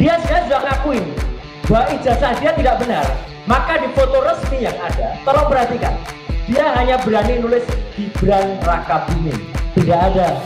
Dia sudah ngakuin bahwa ijazah dia tidak benar. Maka di foto resmi yang ada, tolong perhatikan, dia hanya berani nulis Gibran Rakabuming, tidak ada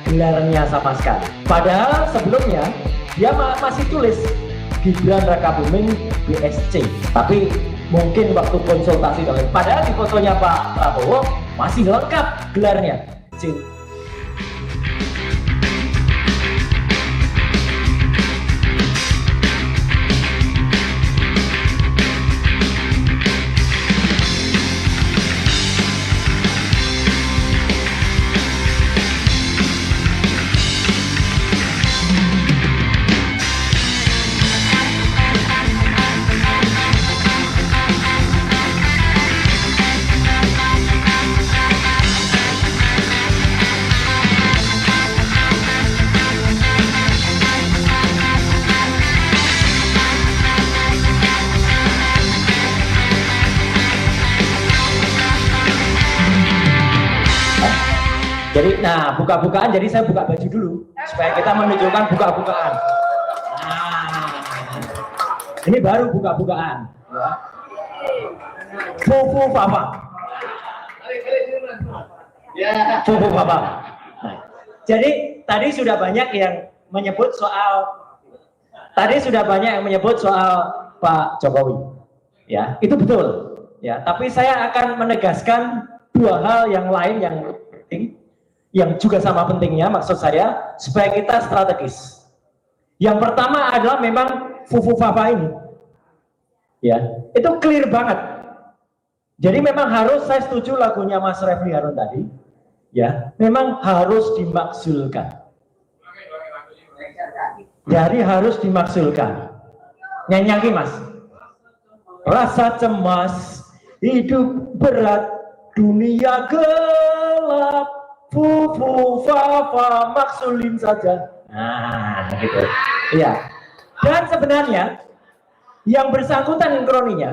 gelarnya sama sekali. Padahal sebelumnya dia masih tulis Gibran Rakabuming BSC, tapi mungkin waktu konsultasi dengan, padahal di fotonya Pak Prabowo masih lengkap gelarnya. Jadi, nah buka-bukaan, jadi saya buka baju dulu supaya kita menunjukkan buka-bukaan. Nah, ini baru buka-bukaan. Fufu Papa. Fufu Papa. Nah, jadi tadi sudah banyak yang menyebut soal, Pak Jokowi. Ya, itu betul. Ya, tapi saya akan menegaskan dua hal yang lain yang penting, yang juga sama pentingnya, maksud saya supaya kita strategis. Yang pertama adalah memang Fufu Papa ini, ya itu clear banget. Jadi memang harus, saya setuju lagunya Mas Refli Harun tadi, ya memang harus dimaksulkan. Jadi harus dimaksulkan. Nyanyi lagi Mas. Rasa cemas, hidup berat, dunia gelap. Fufu Papa maksulin saja. Nah, gitu. Iya. Dan sebenarnya yang bersangkutan dengan kroninya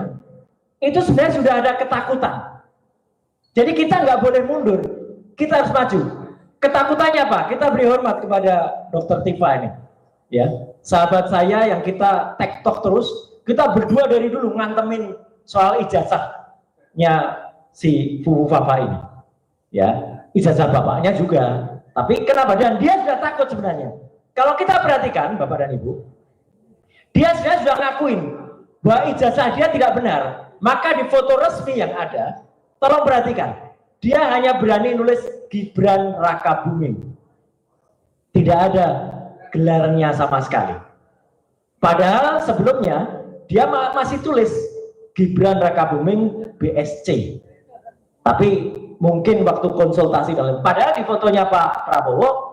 itu sebenarnya sudah ada ketakutan. Jadi kita nggak boleh mundur, kita harus maju. Ketakutannya apa? Kita beri hormat kepada Dr. Tifa ini, ya, sahabat saya yang kita tektok terus. Kita berdua dari dulu ngantemin soal ijazahnya si Fufu Papa ini, ya. Ijazah bapaknya juga, tapi kenapa? Dan dia sudah takut sebenarnya. Kalau kita perhatikan Bapak dan Ibu, dia sudah ngakuin bahwa ijazah dia tidak benar. Maka di foto resmi yang ada, tolong perhatikan, dia hanya berani nulis Gibran Rakabuming, tidak ada gelarnya sama sekali. Padahal sebelumnya dia masih tulis Gibran Rakabuming BSC, tapi mungkin waktu konsultasi dengan, padahal di fotonya Pak Prabowo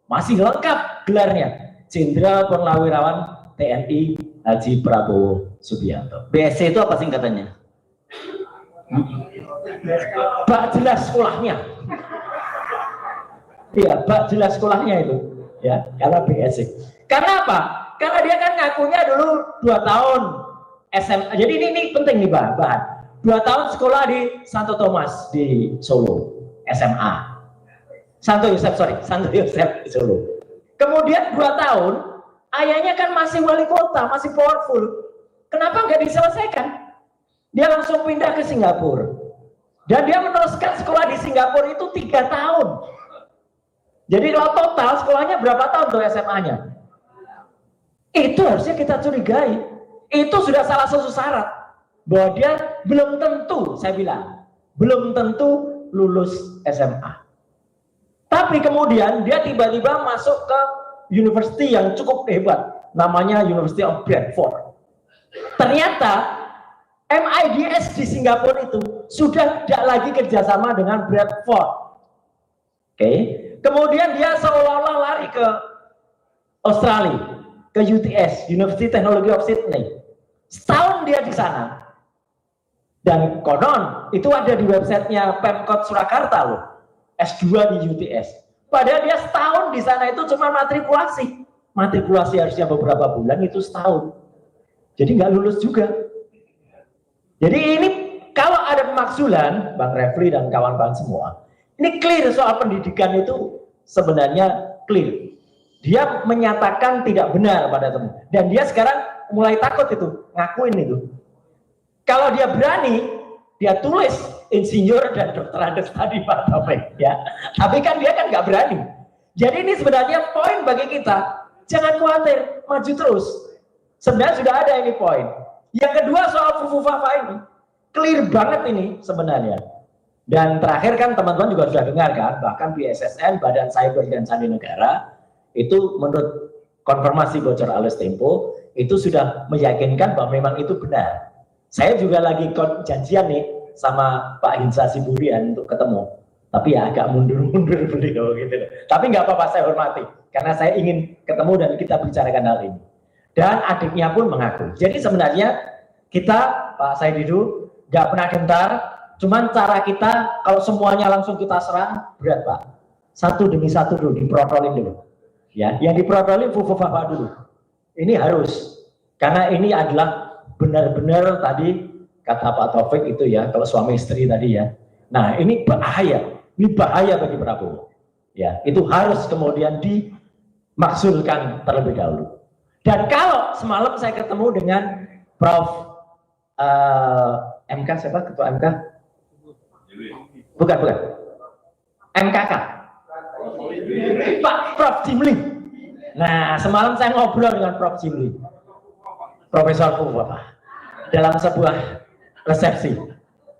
masih lengkap gelarnya, Jenderal Purnawirawan TNI Haji Prabowo Subianto. BSC itu apa singkatannya? Bak jelas sekolahnya. Iya, bak jelas sekolahnya itu, ya, karena BSC. Karena apa? Karena dia kan ngakunya dulu 2 tahun SMA. Jadi ini penting nih bahan. 2 tahun sekolah di Santo Thomas di Solo, SMA. Santo Yosef di Solo. Kemudian 2 tahun, ayahnya kan masih wali kota, masih powerful. Kenapa nggak diselesaikan? Dia langsung pindah ke Singapura. Dan dia meneruskan sekolah di Singapura itu 3 tahun. Jadi kalau total sekolahnya berapa tahun tuh SMA-nya? Itu harusnya kita curigai. Itu sudah salah satu syarat bahwa dia belum tentu, saya bilang, belum tentu lulus SMA. Tapi kemudian dia tiba-tiba masuk ke university yang cukup hebat, namanya University of Bradford. Ternyata MIDS di Singapura itu sudah tidak lagi kerjasama dengan Bradford. Oke. Kemudian dia seolah-olah lari ke Australia, ke UTS, University Technology of Sydney. Setahun dia di sana. Dan konon itu ada di websitenya Pemkot Surakarta loh, S2 di UTS. Padahal dia setahun di sana itu cuma matrikulasi. Matrikulasi harusnya beberapa bulan, itu setahun. Jadi nggak lulus juga. Jadi ini kalau ada pemakzulan, Bang Refli dan kawan-kawan semua, ini clear soal pendidikan itu sebenarnya clear. Dia menyatakan tidak benar pada teman. Dan dia sekarang mulai takut itu, ngakuin itu. Kalau dia berani, dia tulis insinyur dan dokter Andes tadi Pak Taufik, ya. Tapi kan dia kan nggak berani. Jadi ini sebenarnya poin bagi kita. Jangan khawatir, maju terus. Sebenarnya sudah ada ini poin. Yang kedua soal Fufu Fafa ini, clear banget ini sebenarnya. Dan terakhir kan teman-teman juga sudah dengar kan, bahkan BSSN, Badan Cyber dan Sandi Negara, itu menurut konfirmasi bocor alias Tempo, itu sudah meyakinkan bahwa memang itu benar. Saya juga lagi janjian nih sama Pak Hinsa Siburian untuk ketemu. Tapi ya agak mundur-mundur beliau gitu. Tapi nggak apa-apa, saya hormati. Karena saya ingin ketemu dan kita bicarakan hal ini. Dan adiknya pun mengaku. Jadi sebenarnya kita, Pak Saididu, nggak pernah gentar. Cuman cara kita, kalau semuanya langsung kita serang, berat Pak. Satu demi satu dulu, diprotolin dulu. Ya, yang diprotolin Fufu Fafa dulu. Ini harus. Karena ini adalah benar-benar tadi, kata Pak Taufik itu ya, kalau suami istri tadi ya. Nah ini bahaya. Ini bahaya bagi Prabowo. Ya, itu harus kemudian dimaksulkan terlebih dahulu. Dan kalau semalam saya ketemu dengan Prof. MK, siapa ketua MK? Bukan. MKK. Pak Prof. Jimli. Nah, semalam saya ngobrol dengan Prof. Jimli. Profesor Fufu Fafa. Dalam sebuah resepsi.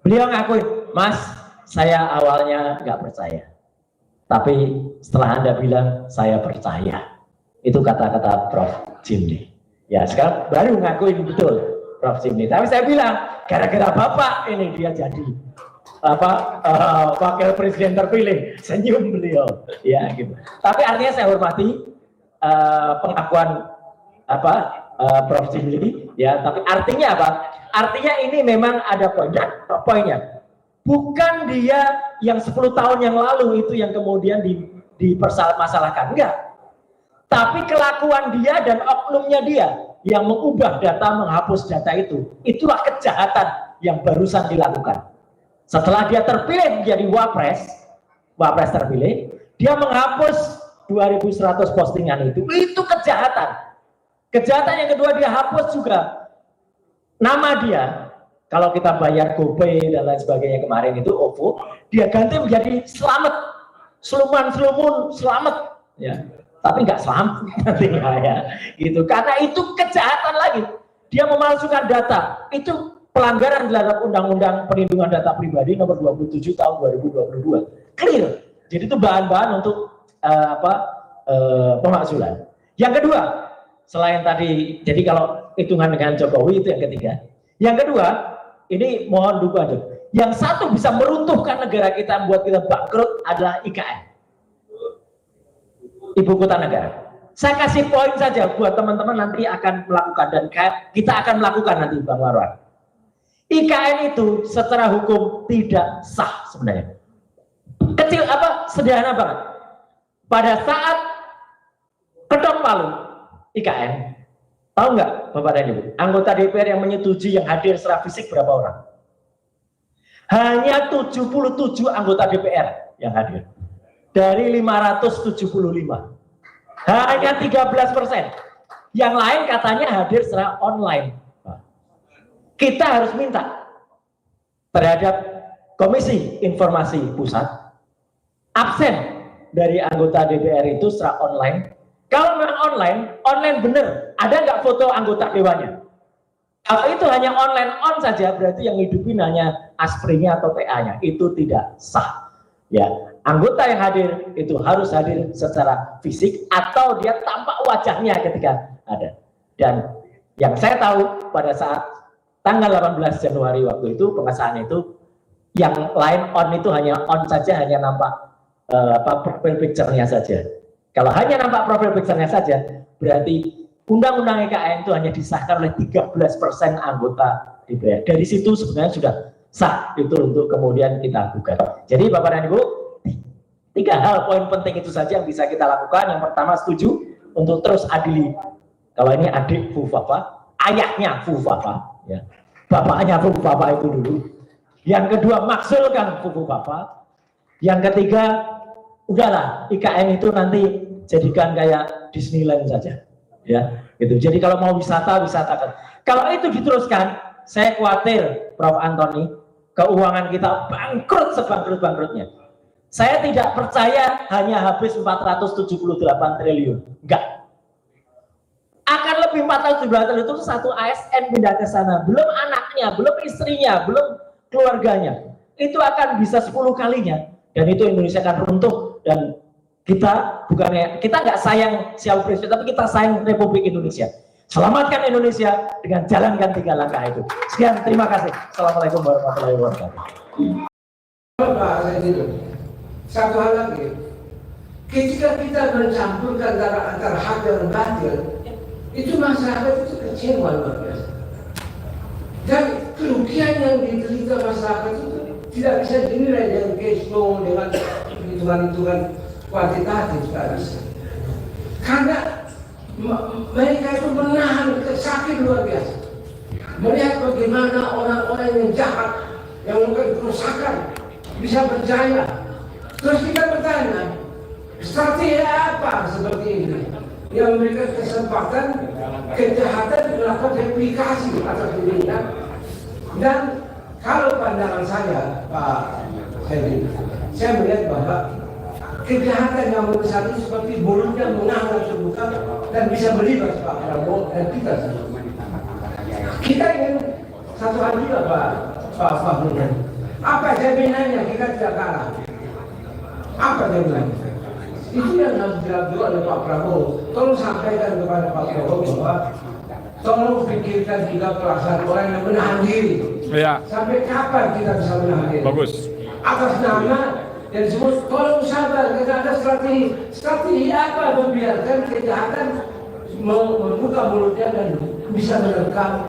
Beliau ngakuin, Mas, saya awalnya nggak percaya. Tapi setelah Anda bilang, saya percaya. Itu kata-kata Prof. Jimli. Ya, sekarang baru ngakuin betul Prof. Jimli. Tapi saya bilang, gara-gara Bapak ini dia jadi wakil presiden terpilih. Senyum beliau. Ya, gitu. Tapi artinya saya hormati pengakuan Prof. Jimli. Ya, tapi artinya apa? Artinya ini memang ada poinnya. Bukan dia yang 10 tahun yang lalu itu yang kemudian dipermasalahkan, enggak. Tapi kelakuan dia dan oknumnya dia yang mengubah data, menghapus data itu, itulah kejahatan yang barusan dilakukan. Setelah dia terpilih menjadi wapres terpilih, dia menghapus 2.100 postingan itu kejahatan. Kejahatan yang kedua, dia hapus juga nama dia. Kalau kita bayar GoPay dan lain sebagainya kemarin itu OVO, dia ganti menjadi selamat, selumun selamat, ya. Tapi nggak selamat nantinya ya, gitu. Karena itu kejahatan lagi. Dia memalsukan data. Itu pelanggaran terhadap Undang-Undang Perlindungan Data Pribadi nomor 27 tahun 2022. Clear. Jadi itu bahan-bahan untuk pemakzulan. Yang kedua, selain tadi, jadi kalau hitungan dengan Jokowi itu yang ketiga. Yang kedua, ini mohon dukungan. Yang satu bisa meruntuhkan negara kita, membuat kita bangkrut adalah IKN. Ibu kota negara. Saya kasih poin saja buat teman-teman nanti akan melakukan dan kita akan melakukan nanti Bang Marwan. IKN itu secara hukum tidak sah sebenarnya. Kecil sederhana banget. Pada saat ketok palu IKN, tahu nggak Bapak dan Ibu, anggota DPR yang menyetujui yang hadir secara fisik berapa orang? Hanya 77 anggota DPR yang hadir. Dari 575. Hanya 13%. Yang lain katanya hadir secara online. Kita harus minta terhadap Komisi Informasi Pusat absen dari anggota DPR itu secara online. Kalau memang online bener. Ada nggak foto anggota dewannya? Kalau itu hanya online on saja, berarti yang hidupin hanya aspirnya atau TA-nya. Itu tidak sah. Ya, anggota yang hadir itu harus hadir secara fisik atau dia tampak wajahnya ketika ada. Dan yang saya tahu pada saat tanggal 18 Januari waktu itu pengesahan itu, yang lain on itu hanya on saja, hanya nampak profil picture-nya saja. Kalau hanya nampak profil picture-nya saja, berarti Undang-Undang IKN itu hanya disahkan oleh 13% anggota DPR. Dari situ sebenarnya sudah sah itu untuk kemudian kita gugat. Jadi Bapak dan Ibu, 3 hal poin penting itu saja yang bisa kita lakukan. Yang pertama, setuju untuk terus adili. Kalau ini adik Fufu Fafa, ayahnya Fufu Fafa, ya. Bapaknya Fufu Fafa itu dulu. Yang kedua, maksulkan Fufu Fafa. Yang ketiga, udahlah IKN itu nanti jadikan kayak Disneyland saja, ya gitu. Jadi kalau mau wisata, wisatakan. Kalau itu diteruskan, saya khawatir Prof. Antoni, keuangan kita bangkrut sebangkrut-bangkrutnya. Saya tidak percaya hanya habis 478 triliun, enggak. Akan lebih 478 triliun itu satu ASN pindah ke sana, belum anaknya, belum istrinya, belum keluarganya. Itu akan bisa 10 kalinya, dan itu Indonesia akan runtuh. Dan kita nggak sayang Siau Presiden, tapi kita sayang Republik Indonesia. Selamatkan Indonesia dengan jalankan 3 langkah itu. Sekian, terima kasih. Assalamualaikum warahmatullahi wabarakatuh. Satu hal lagi, ketika kita mencampurkan antara hak dan batil, itu masyarakat itu kecewa luar biasa. Dan kerugian yang diterima masyarakat itu tidak bisa dinilai dengan cash flow, dengan hitungan-hitungan kuantitatif, tidak bisa. Karena mereka itu menahan sakit luar biasa. Melihat bagaimana orang-orang yang jahat, yang melakukan kerusakan bisa berjaya. Terus kita bertanya, strategi apa seperti ini yang memberikan kesempatan kejahatan melakukan replikasi atas dirinya? Dan kalau pandangan saya, Pak Hedi, saya melihat bahwa kejahatan yang besar ini seperti mulutnya menganga terbuka dan bisa melibas Pak Prabowo dan kita semua. Kita ingin satu hal juga Pak Fahmi. Apa jaminannya kita tidak kalah? Apa jaminannya? Itu yang harus dilakukan oleh Pak Prabowo. Tolong sampaikan kepada Pak Prabowo bahwa tolong pikirkan juga perasaan orang yang menahan diri. Ya. Sampai kapan kita bisa menahan diri? Bagus. Atas nama yang disebut tolong sabar, kita ada strategi apa membiarkan kejahatan membuka mulutnya dan bisa menerkam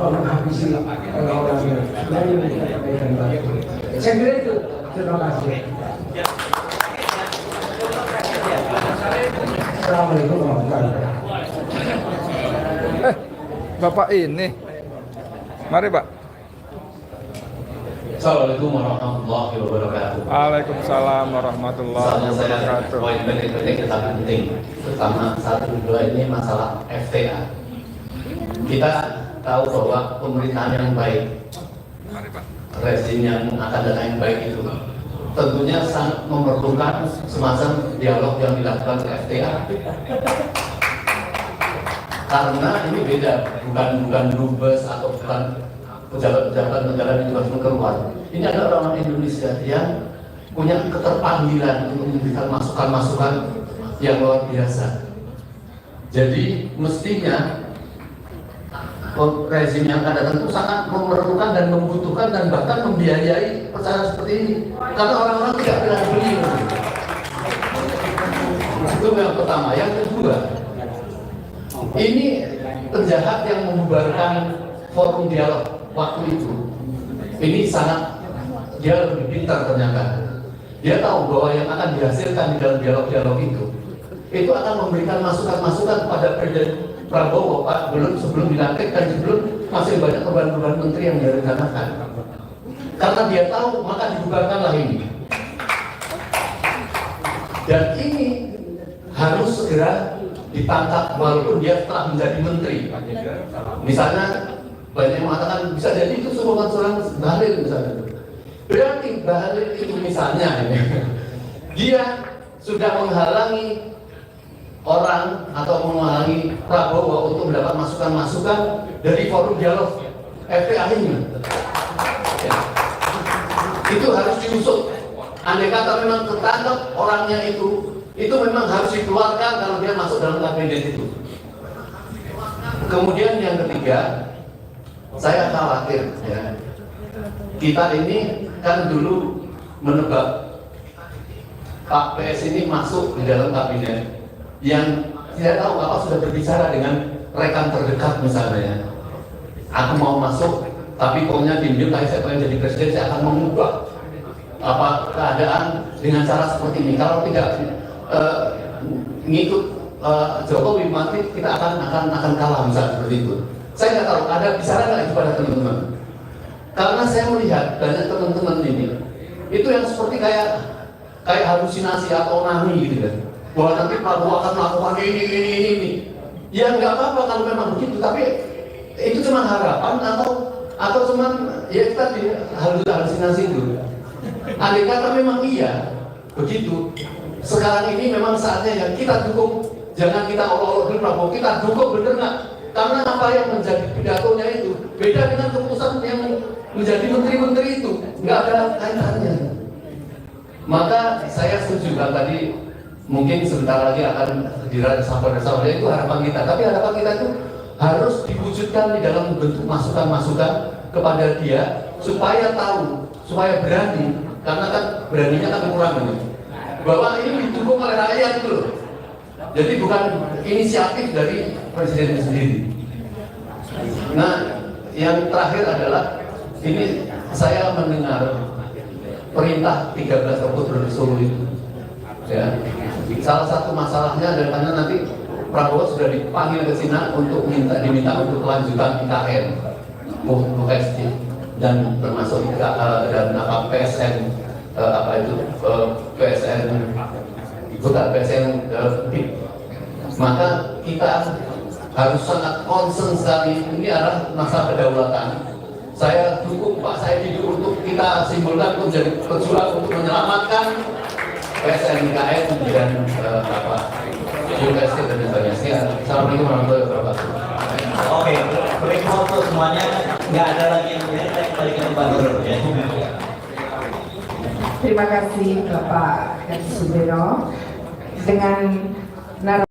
menghabisi orang-orang yang saya kira itu. Terima kasih. Assalamualaikum warahmatullahi wabarakatuh. Bapak ini, mari Pak. Assalamualaikum warahmatullahi wabarakatuh. Waalaikumsalam warahmatullahi wabarakatuh. Poin penting kita penting, terutama 1, 2 ini masalah FTA. Kita tahu bahwa pemerintahan yang baik, rezim yang akan datang yang baik itu tentunya sangat memerlukan semacam dialog yang dilakukan ke FTA. Karena ini beda, bukan dubes atau bukan pejabat-pejabat negara yang juga keluar. Ini adalah orang Indonesia yang punya keterpanggilan untuk memberikan masukan-masukan yang luar biasa. Jadi mestinya rezim yang akan datang itu sangat memerlukan dan membutuhkan dan bahkan membiayai percaya seperti ini. Karena orang-orang tidak pernah beli. Itu yang pertama. Yang kedua, ini penjahat yang membubarkan forum dialog waktu itu. Ini sangat, dia lebih pintar ternyata. Dia tahu bahwa yang akan dihasilkan di dalam dialog-dialog itu akan memberikan masukan-masukan kepada Presiden Prabowo, Pak, sebelum dilantik dan sebelum masih banyak perubahan-perubahan menteri yang direncanakan. Karena dia tahu, maka dibubarkanlah ini. Dan ini harus segera ditangkap walaupun dia telah menjadi menteri. Misalnya banyak yang mengatakan bisa jadi itu sumbangan seorang Bahlil misalnya. Berarti Bahlil itu misalnya dia sudah menghalangi orang atau menghalangi Prabowo untuk mendapat masukan-masukan dari forum dialog FTA ini. Ya. Itu harus diusut. Andai kata memang ketangkep orangnya itu memang harus dikeluarkan kalau dia masuk dalam kabinet itu. Kemudian yang ketiga, saya khawatir ya, kita ini kan dulu menebak Pak PS ini masuk di dalam kabinet yang tidak tahu apa sudah berbicara dengan rekan terdekat misalnya. Aku mau masuk, tapi pokoknya diam-diam saya pengen jadi presiden, saya akan mengubah keadaan dengan cara seperti ini. Kalau tidak ngikut Jokowi, mati kita akan kalah misalnya seperti itu. Saya nggak tahu ada bicara nggak itu pada teman-teman. Karena saya melihat banyak teman-teman ini itu yang seperti kayak kayak halusinasi atau onani gitu kan. Bahwa nanti Prabowo akan melakukan ini. Ya nggak apa-apa kalau memang begitu, tapi itu cuma harapan atau cuma ya tadi halusinasi itu. Andai kata memang iya begitu, sekarang ini memang saatnya yang kita dukung. Jangan kita olok-olok dulu Prabowo, kita dukung bener nggak? Karena apa yang menjadi pidatonya itu beda dengan keputusan yang menjadi menteri-menteri itu, nggak ada kaitannya. Maka saya setuju kan tadi mungkin sebentar lagi akan diresapel itu harapan kita. Tapi harapan kita itu harus diwujudkan di dalam bentuk masukan-masukan kepada dia supaya tahu, supaya berani. Karena kan beraninya kan kekurangan bahwa ini didukung oleh rakyat itu loh. Jadi bukan inisiatif dari presiden sendiri. Nah, yang terakhir adalah ini saya mendengar perintah 13 Oktober Solo itu. Ya. Salah satu masalahnya adalah karena nanti Prabowo sudah dipanggil ke sini untuk diminta untuk kelanjutan IKN, UKSD, dan termasuk dan apa PSN PSN bukan PSN maka kita harus sangat concern sekali. Ini adalah masa kedaulatan. Saya dukung Pak Saidi untuk kita simbolkan untuk menjadi pejuang untuk menyelamatkan PSNKN dan UKSD dan sebagainya. Assalamualaikum warahmatullahi wabarakatuh. Oke, break foto semuanya, nggak ada lagi yang lain. Saya kembali ke Pak Gubernur ya. Terima kasih Bapak Hadi Sudiro dengan narasi